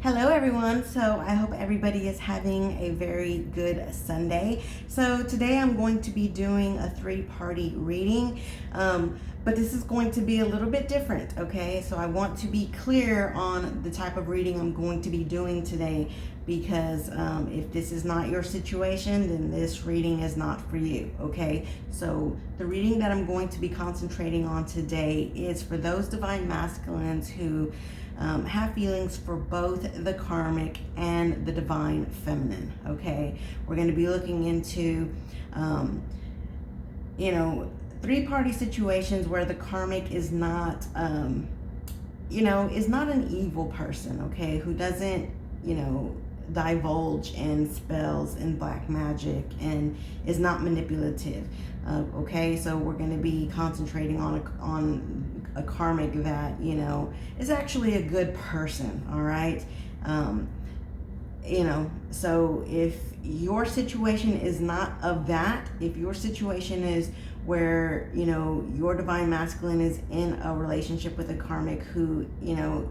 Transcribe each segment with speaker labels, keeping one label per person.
Speaker 1: Hello everyone. So I hope everybody is having a very good Sunday. So today I'm going to be doing a three-party reading, but this is going to be a little bit different, okay? So I want to be clear on the type of reading I'm going to be doing today, because if this is not your situation, then this reading is not for you, okay? So the reading that I'm going to be concentrating on today is for those divine masculines who have feelings for both the karmic and the divine feminine, okay? We're going to be looking into, three-party situations where the karmic is not, is not an evil person, okay? Who doesn't, divulge in spells and black magic and is not manipulative. Okay, so we're going to be concentrating on a karmic that is actually a good person. All right, so if your situation is not of that, if your situation is where your divine masculine is in a relationship with a karmic who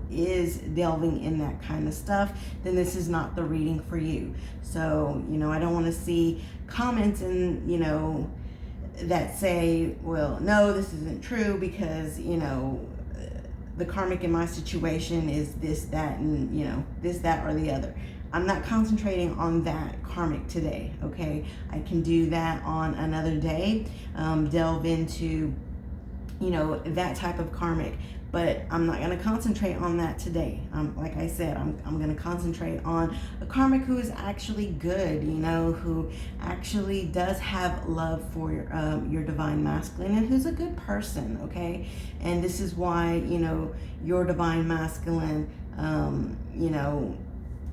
Speaker 1: is delving in that kind of stuff, then this is not the reading for you. So I don't want to see comments and that say, well, no, this isn't true because the karmic in my situation is this, that, and this, that, or the other. I'm not concentrating on that karmic today, okay? I can do that on another day, delve into, that type of karmic, but I'm not gonna concentrate on that today. Like I said, I'm gonna concentrate on a karmic who is actually good, who actually does have love for your divine masculine and who's a good person, okay? And this is why, your divine masculine,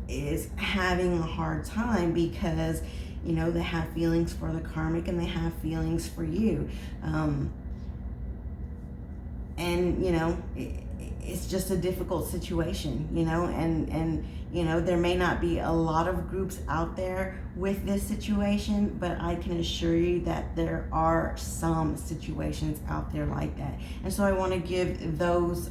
Speaker 1: is having a hard time because they have feelings for the karmic and they have feelings for you, and it's just a difficult situation, and there may not be a lot of groups out there with this situation, but I can assure you that there are some situations out there like that. And so I want to give those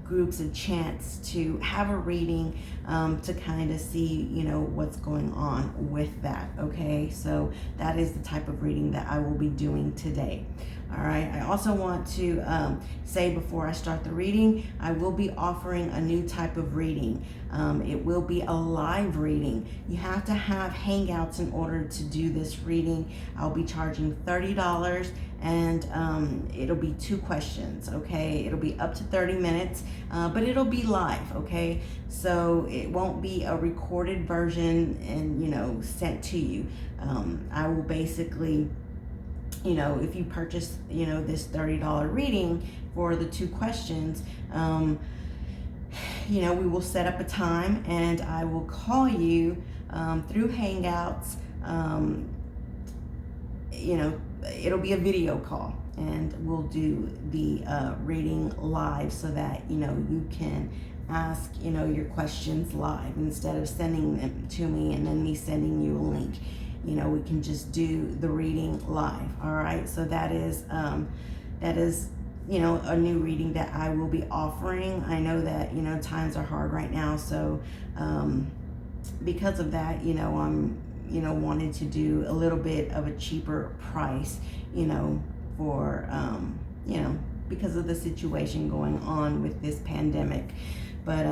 Speaker 1: groups a chance to have a reading, to kind of see what's going on with that. Okay, so that is the type of reading that I will be doing today. All right, I also want to say before I start the reading, I will be offering a new type of reading. It will be a live reading. You have to have Hangouts in order to do this reading. I'll be charging $30, and it'll be 2 questions, okay? It'll be up to 30 minutes, but it'll be live, okay? So it won't be a recorded version and, sent to you. I will basically, if you purchase, this $30 reading for the 2 questions, we will set up a time and I will call you through Hangouts. It'll be a video call and we'll do the reading live so that, you can ask, your questions live instead of sending them to me and then me sending you a link. We can just do the reading live. All right. So that is, a new reading that I will be offering. I know that, times are hard right now. So, because of that, I'm, wanted to do a little bit of a cheaper price, for, because of the situation going on with this pandemic. But,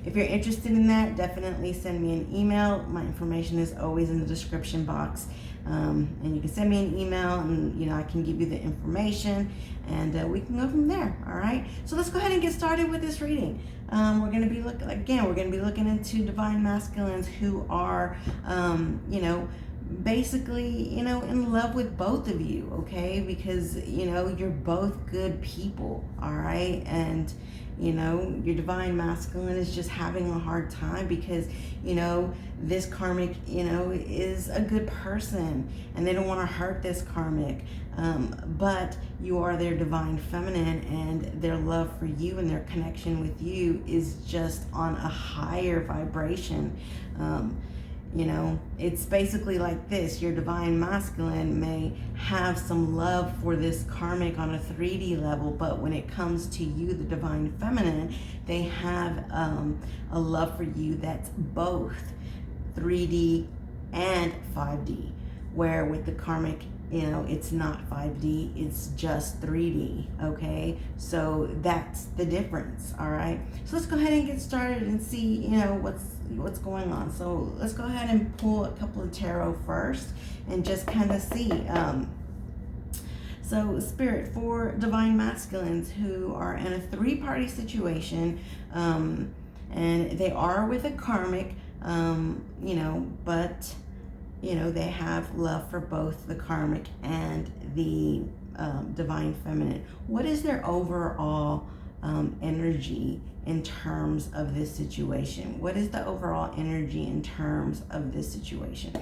Speaker 1: if you're interested in that, definitely send me an email. My information is always in the description box. And you can send me an email and, I can give you the information and we can go from there. All right. So let's go ahead and get started with this reading. We're going to be looking into divine masculines who are, basically, in love with both of you. Okay. Because, you're both good people. All right. And, your divine masculine is just having a hard time because, this karmic, is a good person and they don't want to hurt this karmic. But you are their divine feminine and their love for you and their connection with you is just on a higher vibration. You know, it's basically like this. Your divine masculine may have some love for this karmic on a 3D level, but when it comes to you, the divine feminine, they have a love for you that's both 3D and 5D, where with the karmic, you know, it's not 5D, it's just 3D, okay? So that's the difference, all right? So let's go ahead and get started and see, you know, what's going on. So let's go ahead and pull a couple of tarot first and just kind of see. So Spirit, for divine masculines who are in a 3-party situation, and they are with a karmic, you know, but you know, they have love for both the karmic and the divine feminine. What is their overall energy in terms of this situation? What is the overall energy in terms of this situation?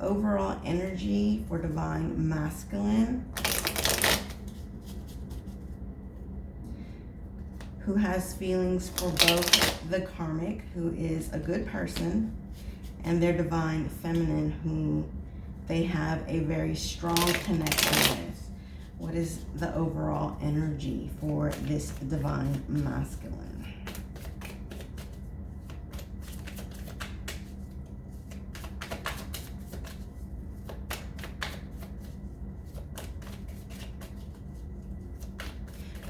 Speaker 1: Overall energy for divine masculine who has feelings for both the karmic, who is a good person, and their divine feminine, who they have a very strong connection with. What is the overall energy for this divine masculine?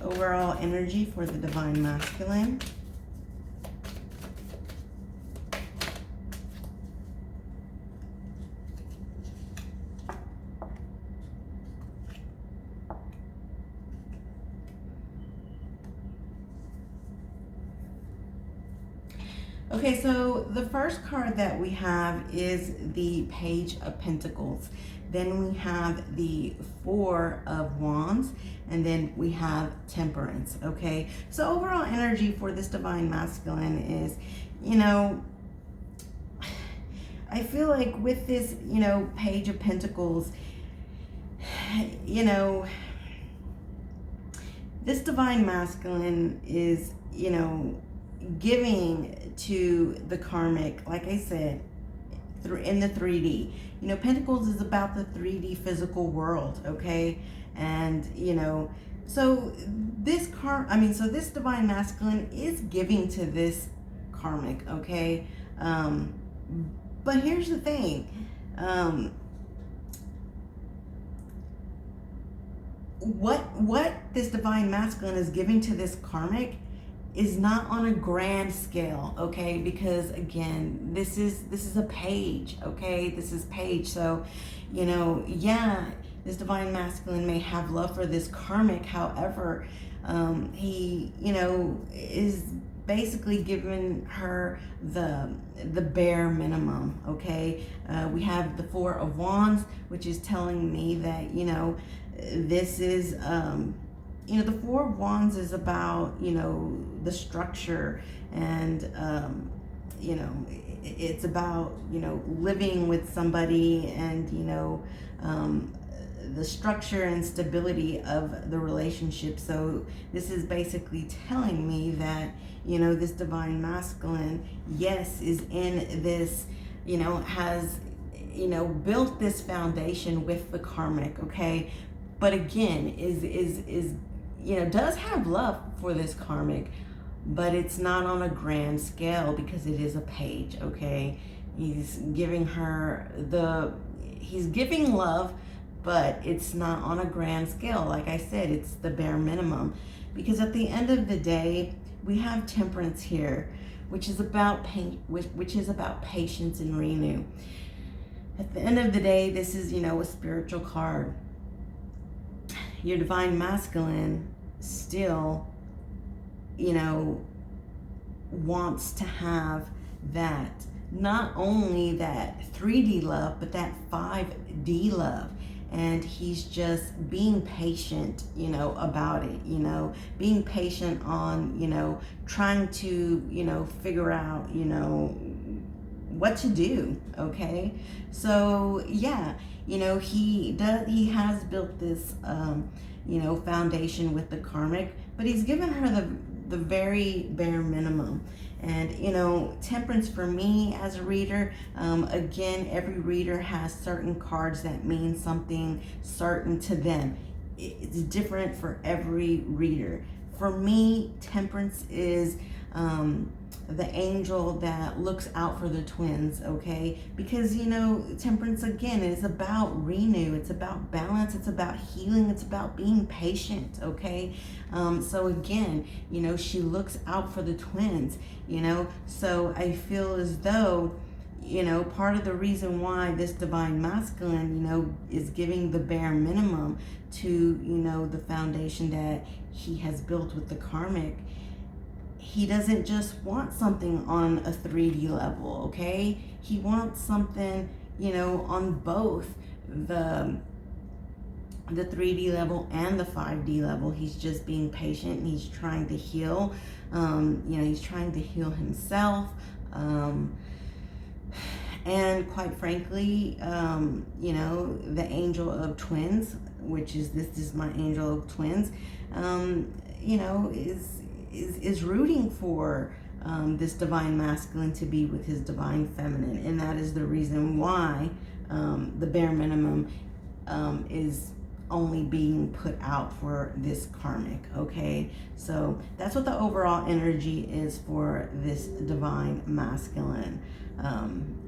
Speaker 1: Overall energy for the divine masculine. Okay, so the first card that we have is the Page of Pentacles. Then we have the Four of Wands, and then we have Temperance, okay? So overall energy for this divine masculine is, you know, I feel like with this, you know, Page of Pentacles, you know, this divine masculine is, you know, giving to the karmic, like I said, in the 3D. You know, Pentacles is about the 3D physical world, okay? And, you know, so this this divine masculine is giving to this karmic, okay? But here's the thing. What this divine masculine is giving to this karmic is not on a grand scale, okay? Because again, this is a page, okay? This is page. So, you know, yeah, this divine masculine may have love for this karmic. However, he, you know, is basically giving her the bare minimum, okay? We have the Four of Wands, which is telling me that, you know, this is, you know, the Four of Wands is about, you know, the structure and, you know, it's about, you know, living with somebody and, you know, the structure and stability of the relationship. So this is basically telling me that, you know, this divine masculine, yes, is in this, you know, has, you know, built this foundation with the karmic, okay? But again, is you know, does have love for this karmic, but it's not on a grand scale because it is a page, okay? He's giving her he's giving love, but it's not on a grand scale. Like I said, it's the bare minimum. Because at the end of the day, we have Temperance here, which is about patience and renew. At the end of the day, this is, you know, a spiritual card. Your divine masculine still, you know, wants to have that, not only that 3D love, but that 5D love. And he's just being patient, you know, about it, you know, being patient on, you know, trying to, you know, figure out, you know, what to do. Okay, so yeah, he has built this foundation with the karmic, but he's given her the very bare minimum. And temperance for me as a reader, again, every reader has certain cards that mean something certain to them. It's different for every reader. For me, temperance is the angel that looks out for the twins, okay? Because temperance again is about renew, it's about balance, it's about healing, it's about being patient, okay? So again, she looks out for the twins, so I feel as though part of the reason why this divine masculine is giving the bare minimum to the foundation that he has built with the karmic. He doesn't just want something on a 3D level, okay? He wants something, on both the 3D level and the 5D level. He's just being patient, and he's trying to heal. He's trying to heal himself. And quite frankly, the angel of twins, which is this is my angel of twins, is rooting for this divine masculine to be with his divine feminine, and that is the reason why the bare minimum is only being put out for this karmic. Okay, so that's what the overall energy is for this divine masculine.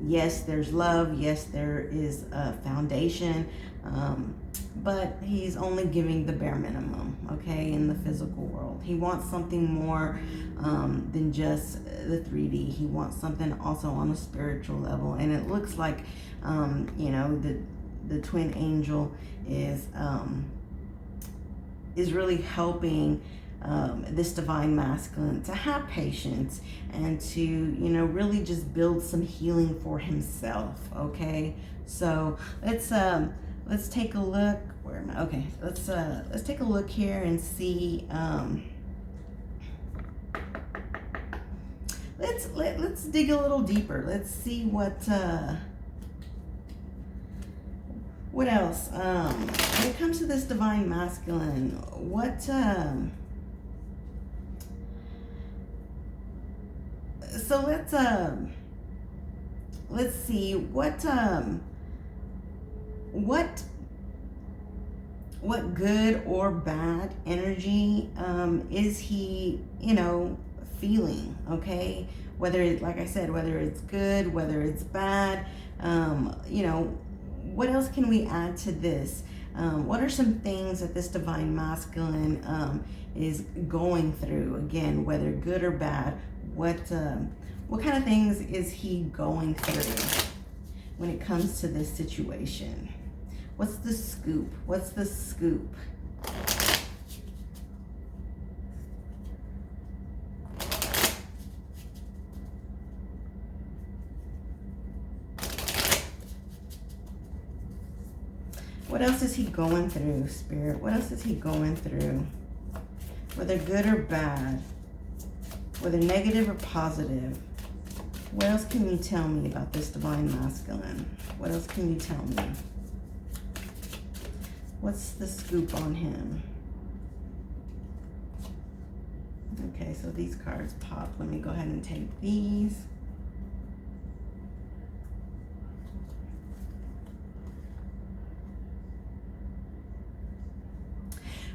Speaker 1: Yes, there's love, yes, there is a foundation, but he's only giving the bare minimum, okay, in the physical world. He wants something more than just the 3D. He wants something also on a spiritual level, and it looks like the twin angel is really helping this divine masculine to have patience and to really just build some healing for himself. Okay, so let's take a look. Where am I? Okay, let's take a look here and see. Let's dig a little deeper. Let's see what else. When it comes to this divine masculine, what so let's see what good or bad energy is he feeling, okay? Whether it, like I said, whether it's good, whether it's bad, what else can we add to this? What are some things that this divine masculine is going through? Again, whether good or bad, what kind of things is he going through when it comes to this situation? What's the scoop? What's the scoop? What else is he going through, Spirit? What else is he going through? Whether good or bad, whether negative or positive. What else can you tell me about this divine masculine? What else can you tell me? What's the scoop on him? Okay, so these cards pop. Let me go ahead and take these.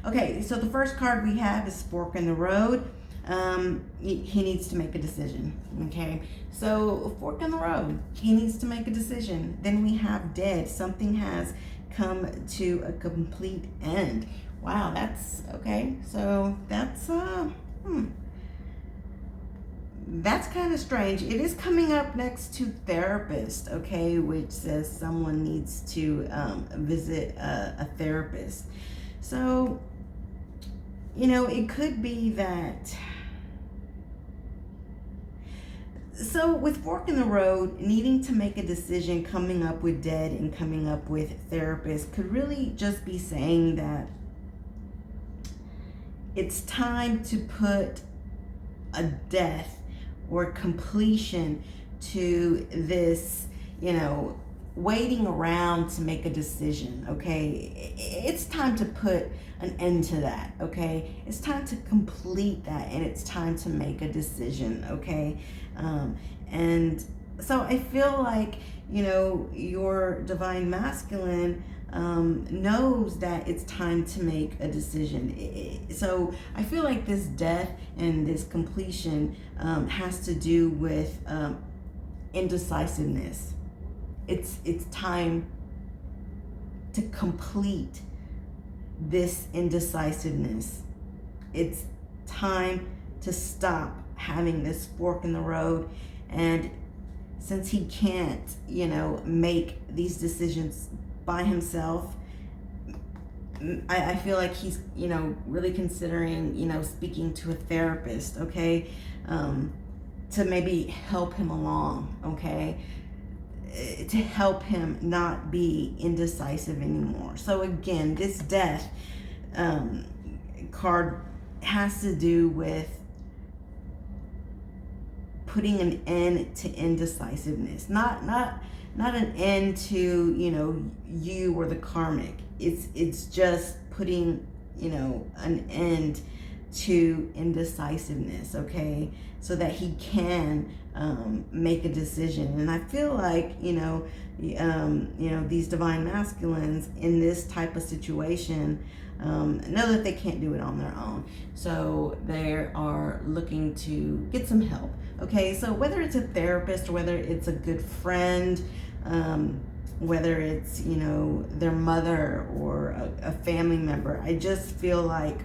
Speaker 1: Okay, so the first card we have is Fork in the Road. He needs to make a decision, okay? So fork in the road, he needs to make a decision. Then we have Dead. Something has come to a complete end. Wow, that's okay. So that's kind of strange. It is coming up next to Therapist, okay, which says someone needs to visit a therapist. So it could be that. So with Fork in the Road, needing to make a decision, coming up with Dead and coming up with Therapist could really just be saying that it's time to put a death or completion to this, waiting around to make a decision, okay? It's time to put an end to that, okay? It's time to complete that, and it's time to make a decision, okay? And so I feel like, your divine masculine knows that it's time to make a decision. So I feel like this death and this completion has to do with indecisiveness. It's time to complete this indecisiveness. It's time to stop having this fork in the road. And since he can't, make these decisions by himself, I feel like he's, really considering, speaking to a therapist, okay, to maybe help him along, okay, to help him not be indecisive anymore. So again, this death card has to do with putting an end to indecisiveness, not an end to, you or the karmic. It's just putting, an end to indecisiveness, okay, so that he can make a decision. And I feel like, these divine masculines in this type of situation know that they can't do it on their own. So they are looking to get some help. Okay, so whether it's a therapist or whether it's a good friend, whether it's, their mother or a family member, I just feel like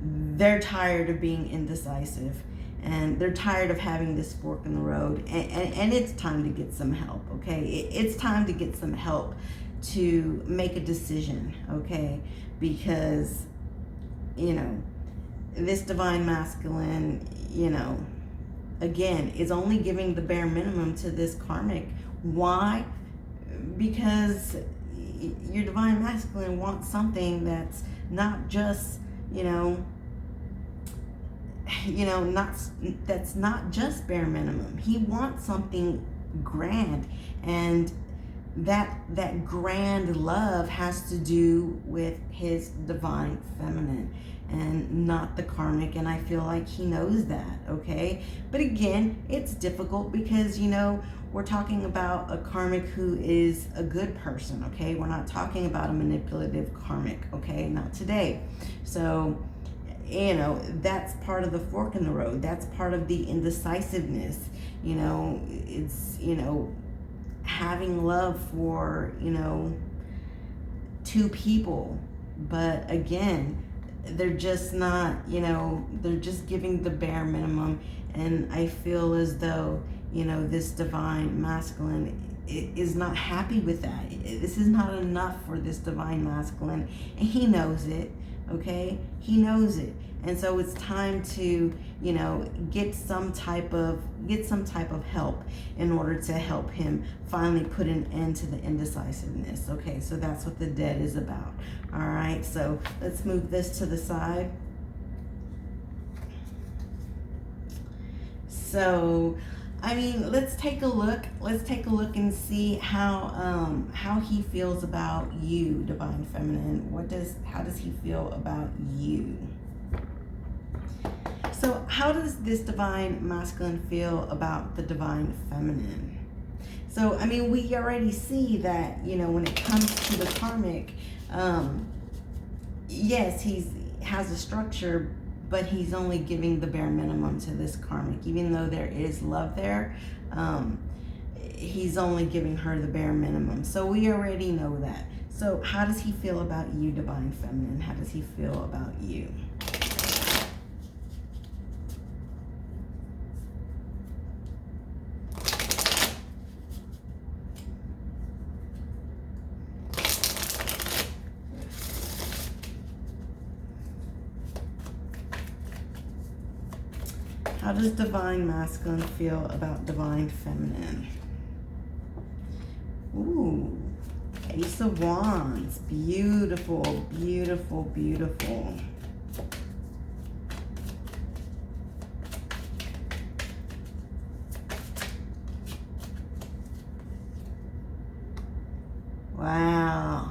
Speaker 1: they're tired of being indecisive, and they're tired of having this fork in the road, and it's time to get some help, okay? It's time to get some help to make a decision, okay? Because, this divine masculine, again, is only giving the bare minimum to this karmic. Why? Because your divine masculine wants something that's not just, that's not just bare minimum. He wants something grand, and that grand love has to do with his divine feminine and not the karmic. And I feel like he knows that, okay? But again, it's difficult because, we're talking about a karmic who is a good person, okay? We're not talking about a manipulative karmic, okay? Not today. So, that's part of the fork in the road. That's part of the indecisiveness. It's, having love for, two people. But again, they're just not, they're just giving the bare minimum. And I feel as though, this divine masculine is not happy with that. This is not enough for this divine masculine, and he knows it, okay? He knows it. And so it's time to, get some type of help in order to help him finally put an end to the indecisiveness. Okay, so that's what the dead is about. All right, so let's move this to the side. So, let's take a look. Let's take a look and see how he feels about you, divine feminine. How does he feel about you? So how does this divine masculine feel about the divine feminine? So, we already see that, when it comes to the karmic, yes, he has a structure, but he's only giving the bare minimum to this karmic. Even though there is love there, he's only giving her the bare minimum. So we already know that. So how does he feel about you, divine feminine? How does he feel about you? How does divine masculine feel about divine feminine? Ooh, Ace of Wands. Beautiful, beautiful, beautiful. Wow.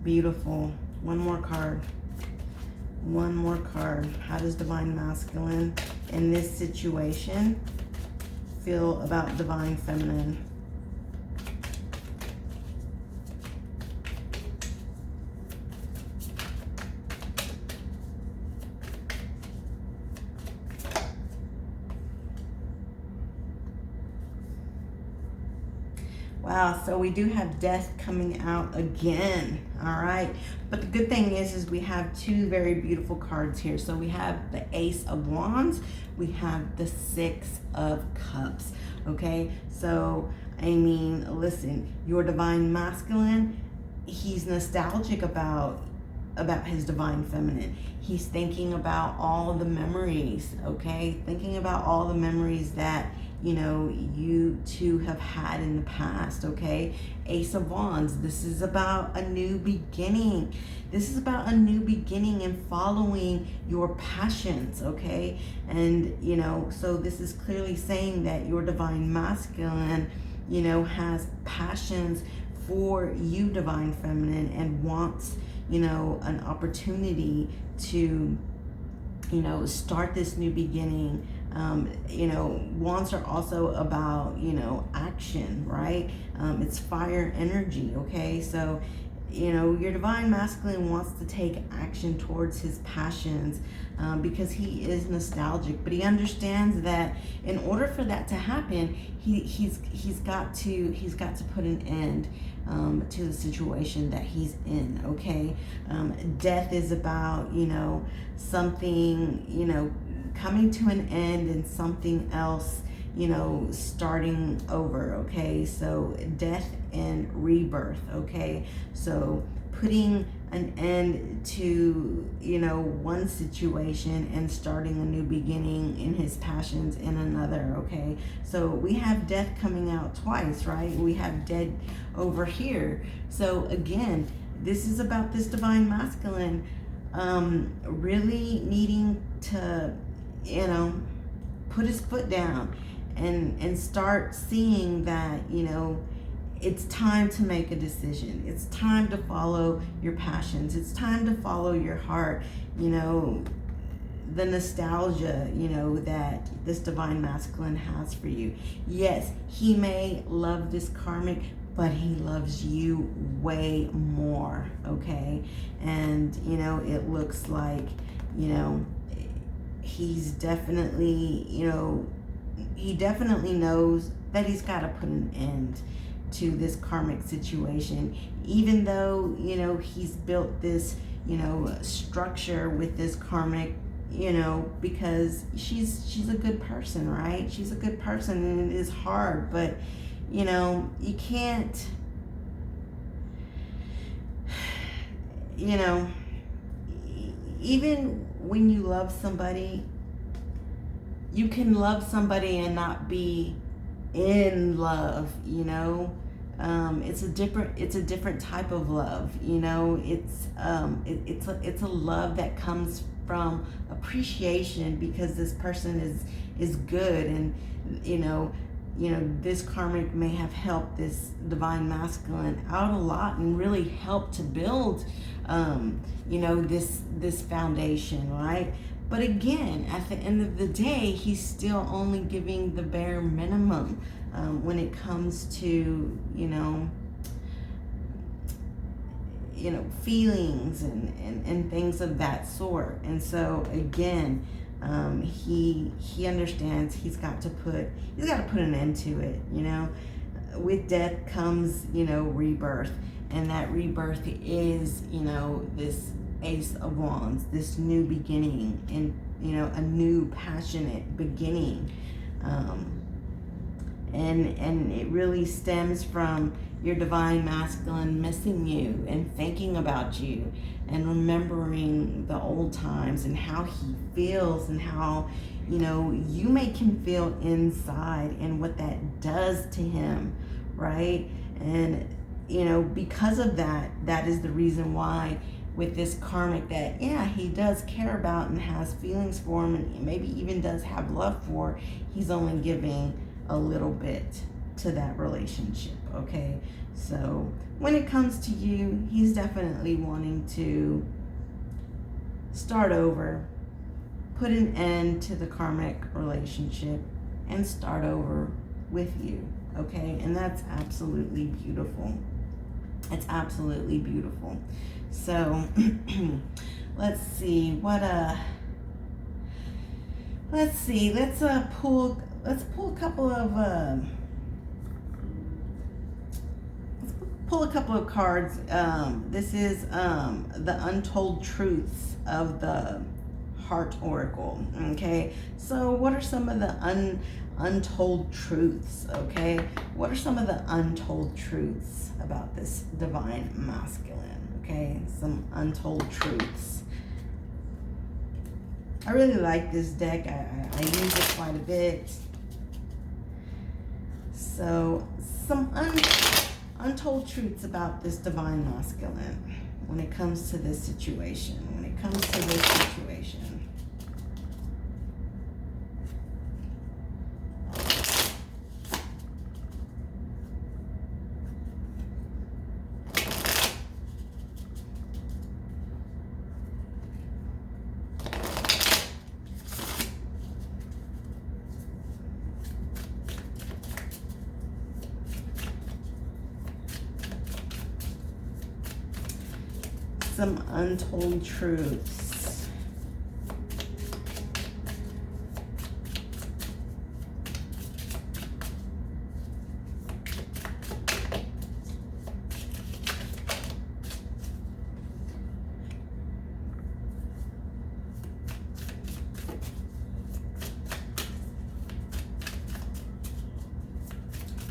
Speaker 1: Beautiful. One more card. One more card. How does Divine Masculine in this situation feel about Divine Feminine? Wow, so we do have death coming out again, all right? But the good thing is we have two very beautiful cards here. So we have the Ace of Wands, we have the Six of Cups, okay? So, I mean, listen, your Divine Masculine, he's nostalgic about his Divine Feminine. He's thinking about all the memories, okay? Thinking about all the memories that, you know, you two have had in the past, okay? Ace of Wands, this is about a new beginning. This is about a new beginning and following your passions, okay? And, you know, so this is clearly saying that your Divine Masculine, you know, has passions for you, Divine Feminine, and wants, you know, an opportunity to, you know, start this new beginning. You know, wands are also about, you know, action, right? It's fire energy, okay? So, you know, your Divine Masculine wants to take action towards his passions because he is nostalgic, but he understands that in order for that to happen, he's got to put an end to the situation that he's in, okay? Death is about, you know, something, you know, coming to an end and something else, you know, starting over, okay? So death and rebirth, okay? So putting an end to, you know, one situation and starting a new beginning in his passions in another, okay? So we have death coming out twice, right? We have dead over here. So again, this is about this Divine Masculine really needing to, you know, put his foot down and start seeing that, you know, it's time to make a decision. It's time to follow your passions. It's time to follow your heart, you know, the nostalgia, you know, that this Divine Masculine has for you. Yes, he may love this karmic, but he loves you way more, okay? And, you know, it looks like, you know, he's definitely, you know, he definitely knows that he's got to put an end to this karmic situation, even though, you know, he's built this, you know, structure with this karmic, you know, because she's a good person, right? She's a good person, and it is hard, but, you know, you can't, you know, even when you love somebody, you can love somebody and not be in love, you know. It's a different type of love, you know. It's a love that comes from appreciation because this person is good, and you know this karmic may have helped this Divine Masculine out a lot and really helped to build you know, this foundation, right? But again, at the end of the day, he's still only giving the bare minimum when it comes to, you know, feelings and things of that sort. And so again, he understands he's got to put an end to it, you know. With death comes, you know, rebirth, and that rebirth is, you know, this Ace of Wands, this new beginning, and, you know, a new passionate beginning. And it really stems from your Divine Masculine missing you and thinking about you and remembering the old times and how he feels and how, you know, you make him feel inside and what that does to him, right? And, you know, because of that, that is the reason why with this karmic that, yeah, he does care about and has feelings for him and maybe even does have love for, he's only giving a little bit, to that relationship, okay? So when it comes to you, he's definitely wanting to start over, put an end to the karmic relationship, and start over with you, okay? And that's absolutely beautiful. It's absolutely beautiful. So let's see what let's pull a couple of pull a couple of cards. This is the Untold Truths of the Heart Oracle. Okay, so what are some of the untold truths? Okay, what are some of the untold truths about this divine masculine? Okay, some untold truths. I really like this deck. I use it quite a bit. So some untold truths about this divine masculine when it comes to this situation. Some untold truths.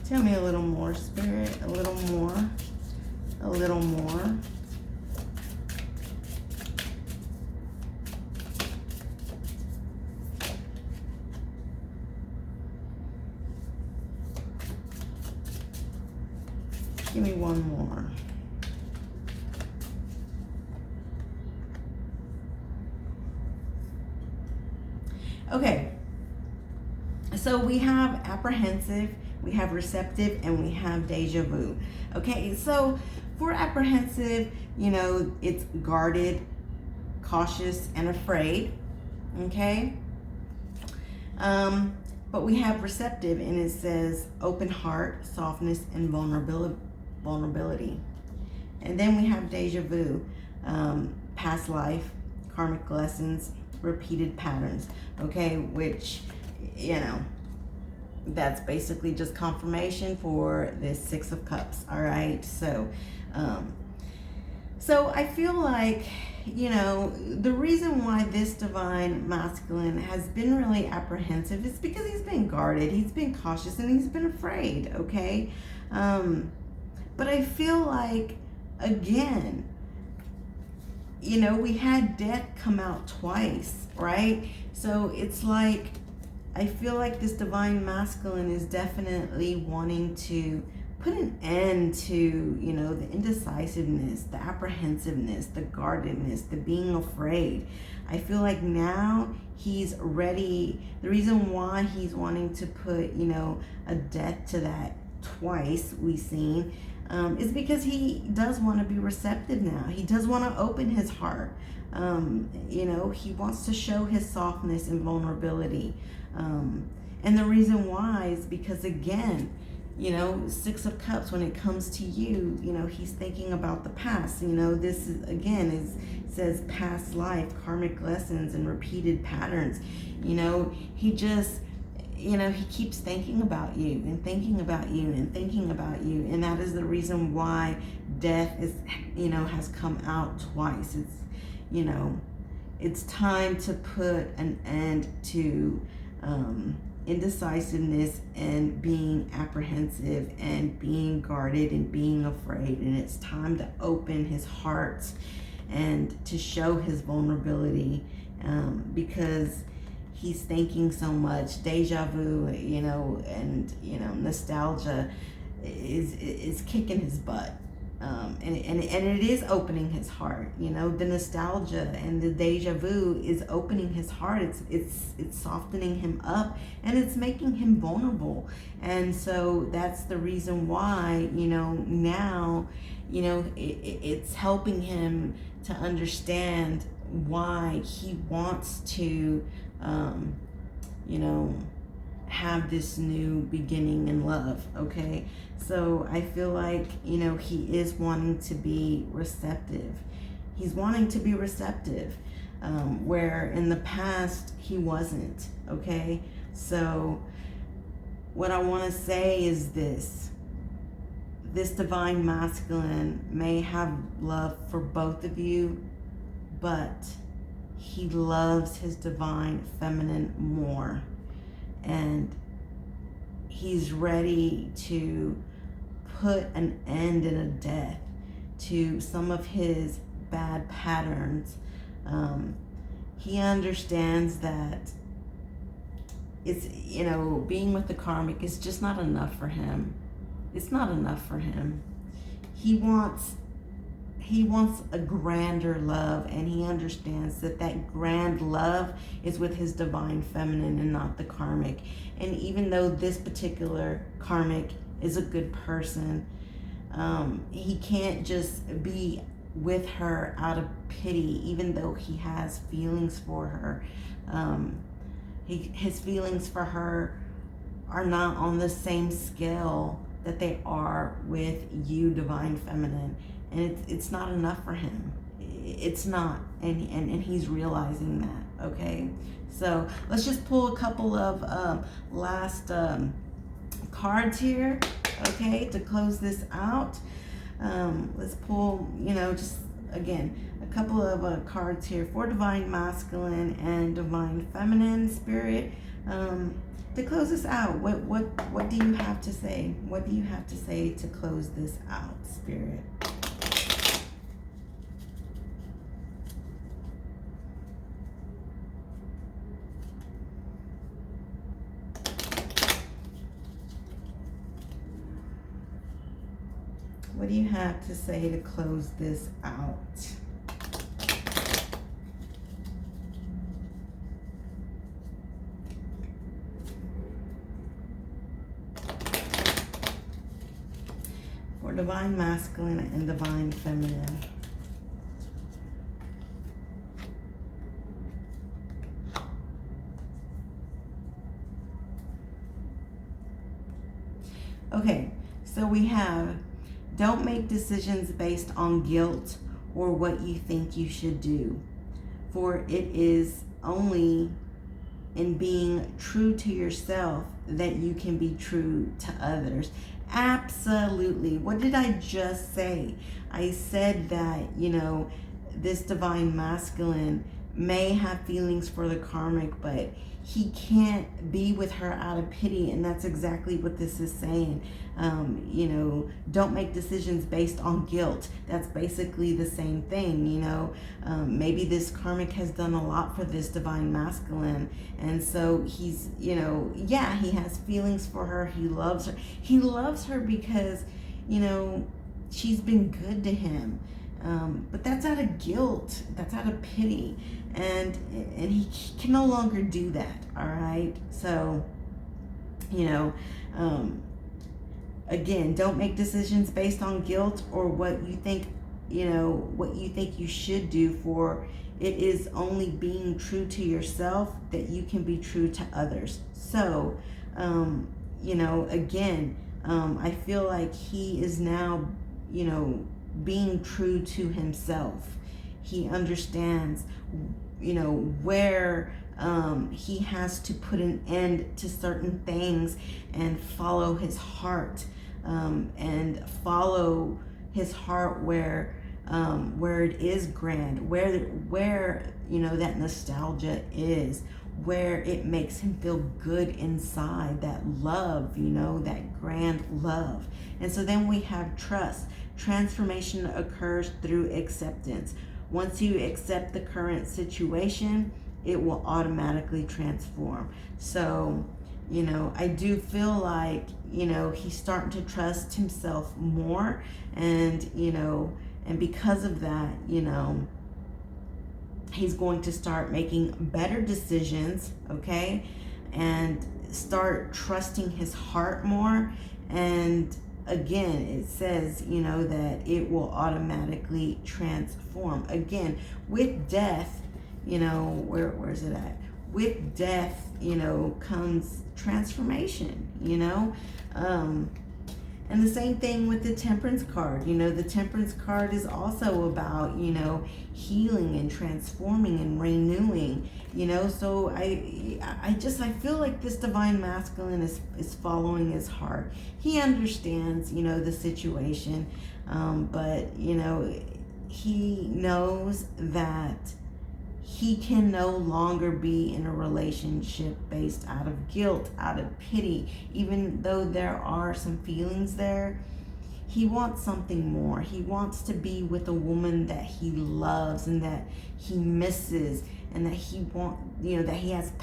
Speaker 1: Tell me a little more, Spirit, a little more, a little more. Give me one more. Okay, so we have apprehensive, we have receptive, and we have deja vu. Okay, so for apprehensive, you know, it's guarded, cautious, and afraid. Okay, but we have receptive, and it says open heart, softness, and vulnerability. And then we have deja vu, past life, karmic lessons, repeated patterns. Okay, which, you know, that's basically just confirmation for this Six of Cups. All right, so so I feel like, you know, the reason why this divine masculine has been really apprehensive is because he's been guarded, he's been cautious, and he's been afraid. Okay, but I feel like, again, you know, we had death come out twice, right? So it's like, I feel like this divine masculine is definitely wanting to put an end to, you know, the indecisiveness, the apprehensiveness, the guardedness, the being afraid. I feel like now he's ready. The reason why he's wanting to put, you know, a death to that twice, we've seen, is because he does want to be receptive now. He does want to open his heart. You know, he wants to show his softness and vulnerability. And the reason why is because, again, you know, Six of Cups, when it comes to you, you know, he's thinking about the past. You know, this is, again, says past life, karmic lessons, and repeated patterns. You know, he just, you know, he keeps thinking about you and thinking about you and thinking about you. And that is the reason why death is, you know, has come out twice. It's, you know, it's time to put an end to indecisiveness and being apprehensive and being guarded and being afraid. And it's time to open his heart and to show his vulnerability, because he's thinking so much. Deja vu, you know, and, you know, nostalgia is kicking his butt. and it is opening his heart. You know, the nostalgia and the deja vu is opening his heart. It's softening him up, and it's making him vulnerable. And so that's the reason why, you know, now, you know, it's helping him to understand why he wants to, you know, have this new beginning in love. Okay, so I feel like, you know, he is wanting to be receptive. He's wanting to be receptive, where in the past he wasn't. Okay, so what I want to say is this divine masculine may have love for both of you, but he loves his divine feminine more. And he's ready to put an end and a death to some of his bad patterns. He understands that it's, you know, being with the karmic is just not enough for him. It's not enough for him. He wants a grander love, and he understands that that grand love is with his divine feminine and not the karmic. And even though this particular karmic is a good person, he can't just be with her out of pity, even though he has feelings for her. His feelings for her are not on the same scale that they are with you, divine feminine. And it's not enough for him. It's not. And he's realizing that, okay? So let's just pull a couple of last cards here, okay, to close this out. Let's pull, you know, just again, a couple of cards here for divine masculine and divine feminine spirit. To close this out, what do you have to say? What do you have to say to close this out, spirit? What do you have to say to close this out? For divine masculine and divine feminine. Okay, so we have, don't make decisions based on guilt or what you think you should do, for it is only in being true to yourself that you can be true to others. Absolutely. What did I just say? I said that, you know, this divine masculine may have feelings for the karmic, but he can't be with her out of pity. And that's exactly what this is saying. You know, don't make decisions based on guilt. That's basically the same thing, you know. Maybe this karmic has done a lot for this divine masculine. And so he's, you know, yeah, he has feelings for her. He loves her. He loves her because, you know, she's been good to him. But that's out of guilt. That's out of pity. And he can no longer do that. All right. So, you know, again, don't make decisions based on guilt or what you think, you know, what you think you should do, for it is only being true to yourself that you can be true to others. So, you know, again, I feel like he is now, you know, being true to himself. He understands, you know, where he has to put an end to certain things and follow his heart, and follow his heart where it is grand, where you know, that nostalgia is, where it makes him feel good inside, that love, you know, that grand love. And so then we have trust. Transformation occurs through acceptance. Once you accept the current situation, it will automatically transform. So, you know, I do feel like, you know, he's starting to trust himself more, and, you know, and because of that, you know, he's going to start making better decisions, okay? And start trusting his heart more. And again, it says, you know, that it will automatically transform. Again, with death, you know, where's it at? With death, you know, comes transformation, you know? And the same thing with the Temperance card. You know, the Temperance card is also about, you know, healing and transforming and renewing, you know. So I feel like this divine masculine is following his heart. He understands, you know, the situation, but, you know, he knows that he can no longer be in a relationship based out of guilt, out of pity. Even though there are some feelings there, he wants something more. He wants to be with a woman that he loves and that he misses, and that he that he has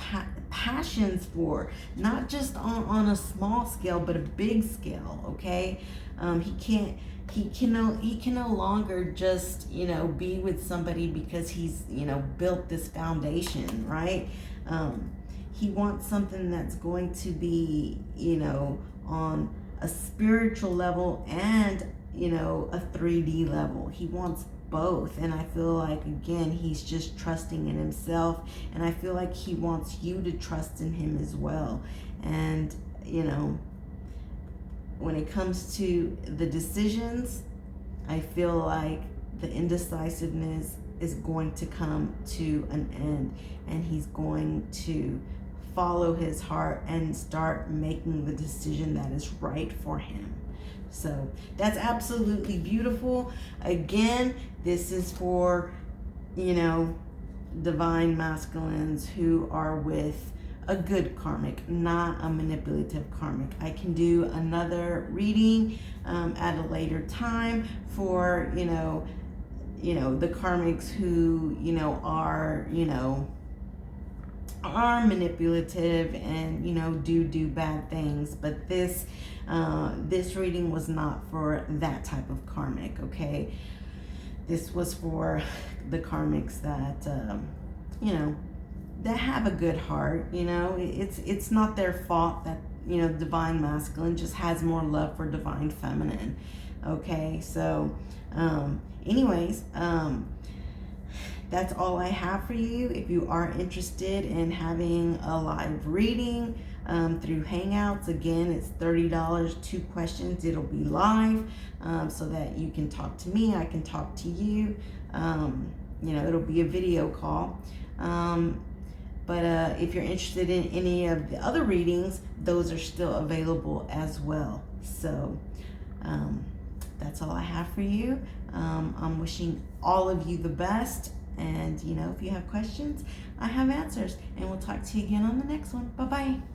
Speaker 1: passions for, not just on a small scale, but a big scale. Okay, he can no longer just, you know, be with somebody because he's, you know, built this foundation, right? He wants something that's going to be, you know, on a spiritual level and, you know, a 3D level. He wants both. And I feel like, again, he's just trusting in himself, and I feel like he wants you to trust in him as well. And, you know, when it comes to the decisions, I feel like the indecisiveness is going to come to an end, and he's going to follow his heart and start making the decision that is right for him. So that's absolutely beautiful. Again, this is for, you know, divine masculines who are with a good karmic, not a manipulative karmic. I can do another reading at a later time for, you know, the karmics who, you know, are manipulative and, you know, do bad things. But this reading was not for that type of karmic. Okay, this was for the karmics that you know, that have a good heart. You know, it's not their fault that, you know, divine masculine just has more love for divine feminine. Okay, so anyways, that's all I have for you. If you are interested in having a live reading through Hangouts, again, it's $30, 2 questions. It'll be live, so that you can talk to me, I can talk to you. You know, it'll be a video call. But if you're interested in any of the other readings, those are still available as well. So that's all I have for you. I'm wishing all of you the best. And, you know, if you have questions, I have answers. And we'll talk to you again on the next one. Bye-bye.